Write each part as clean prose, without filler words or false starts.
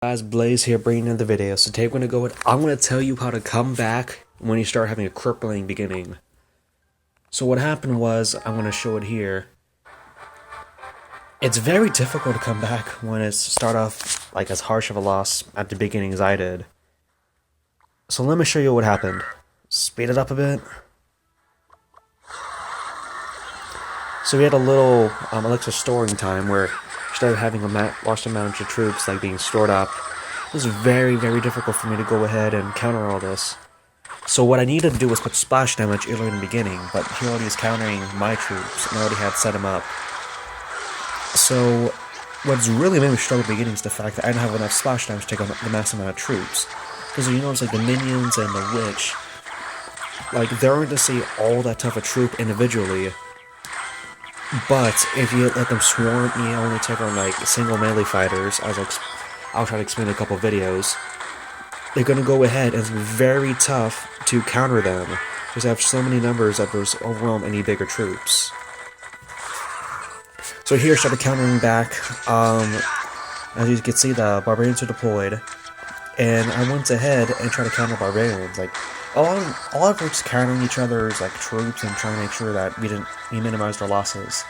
Guys, Blaze here bringing in the video. So today I'm going to tell you how to come back when you start having a crippling beginning. So what happened was, I'm going to show it here. It's very difficult to come back when it start off like as harsh of a loss at the beginning as I did. So let me show you what happened. Speed it up a bit. So we had a little elixir storing time where started having a large amount of troops like being stored up. It was very, very difficult for me to go ahead and counter all this. So what I needed to do was put splash damage earlier in the beginning, but he already is countering my troops, and I already had set him up. So what's really made me struggle at the beginning is the fact that I didn't have enough splash damage to take on the mass amount of troops. Because you notice like the minions and the witch, like they aren't to see all that tough a troop individually. But if you let them swarm, you only take on like single melee fighters, as I'll try to explain in a couple of videos. They're gonna go ahead and it's very tough to counter them, because they have so many numbers that those overwhelm any bigger troops. So here I started countering back. As you can see, the barbarians are deployed, and I went ahead and tried to counter barbarians. Like a lot of us countering each other's like troops and trying to make sure that we minimized our losses.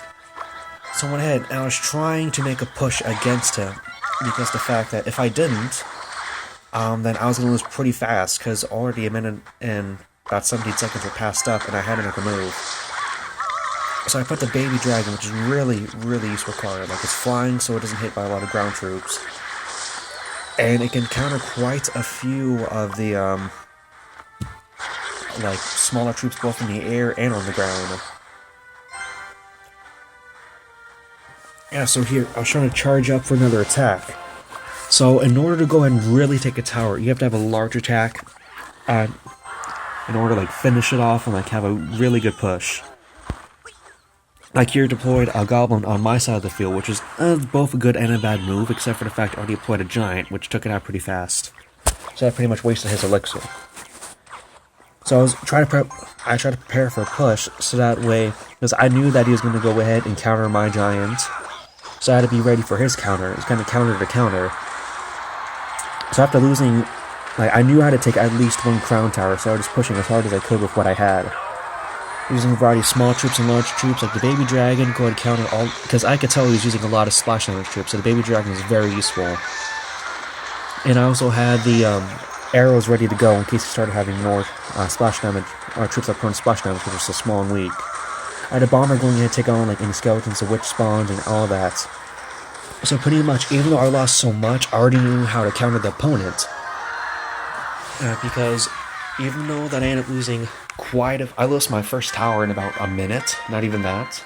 So I went ahead and I was trying to make a push against him, because the fact that if I didn't, then I was going to lose pretty fast, because already a minute and about 17 seconds were passed up and I had to make a move. So I put the baby dragon, which is really, really useful card. Like it's flying so it doesn't hit by a lot of ground troops. And it can counter quite a few of the like smaller troops both in the air and on the ground. Yeah, so here, I was trying to charge up for another attack. So in order to go ahead and really take a tower, you have to have a large attack in order to like finish it off and like have a really good push. Like here deployed a goblin on my side of the field, which is both a good and a bad move, except for the fact I already deployed a giant, which took it out pretty fast. So I pretty much wasted his elixir. So I tried to prepare for a push, so that way, because I knew that he was going to go ahead and counter my giant, so I had to be ready for his counter. It was kind of counter to counter. So after losing, like I knew I had to take at least one crown tower, so I was just pushing as hard as I could with what I had. Using a variety of small troops and large troops, like the baby dragon, go ahead and counter all, because I could tell he was using a lot of splash damage troops, so the baby dragon was very useful. And I also had the arrows ready to go in case he started having more splash damage, or troops that prone splash damage because they're so small and weak. I had a bomber going in to take on like any skeletons, the witch spawns, and all that. So pretty much, even though I lost so much, I already knew how to counter the opponent. Because even though that I ended up losing I lost my first tower in about a minute, not even that.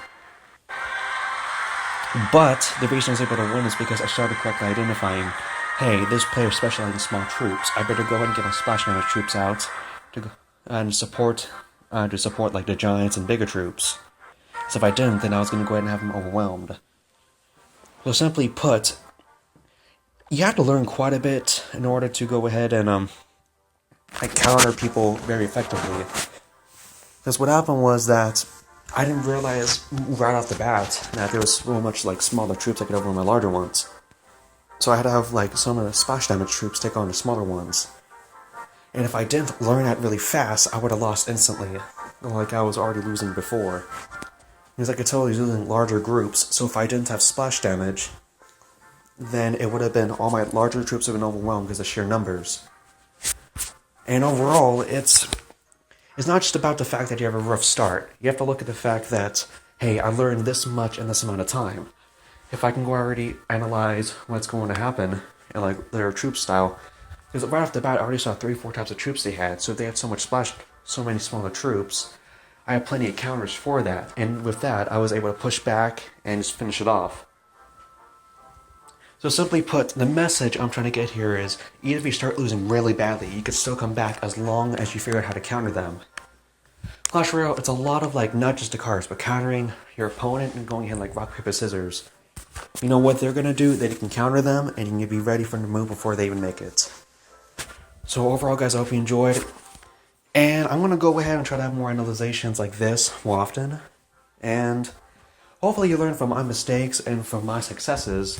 But the reason I was able to win is because I started correctly identifying, hey, this player specializes in small troops. I better go ahead and get my splash damage troops out to support like the giants and bigger troops. So if I didn't, then I was going to go ahead and have them overwhelmed. So simply put, you have to learn quite a bit in order to go ahead and counter people very effectively. Because what happened was that I didn't realize right off the bat that there was so much like smaller troops that could overwhelm my larger ones. So I had to have like some of the splash damage troops take on the smaller ones. And if I didn't learn that really fast, I would have lost instantly, like I was already losing before. Because I could tell he was using larger groups, so if I didn't have splash damage, then it would have been all my larger troops would have been overwhelmed because of sheer numbers. And overall, it's not just about the fact that you have a rough start. You have to look at the fact that, hey, I learned this much in this amount of time. If I can go already analyze what's going to happen and like their troop style, because right off the bat I already saw 3 or 4 types of troops they had, so if they had so many smaller troops, I had plenty of counters for that, and with that I was able to push back and just finish it off. So simply put, the message I'm trying to get here is, even if you start losing really badly, you can still come back as long as you figure out how to counter them. Clash Royale, it's a lot of like, not just the cards, but countering your opponent and going ahead like rock, paper, scissors. You know what they're going to do, that you can counter them, and you can be ready for them to move before they even make it. So overall guys, I hope you enjoyed. And I'm going to go ahead and try to have more analyzations like this more often. And hopefully you learn from my mistakes and from my successes.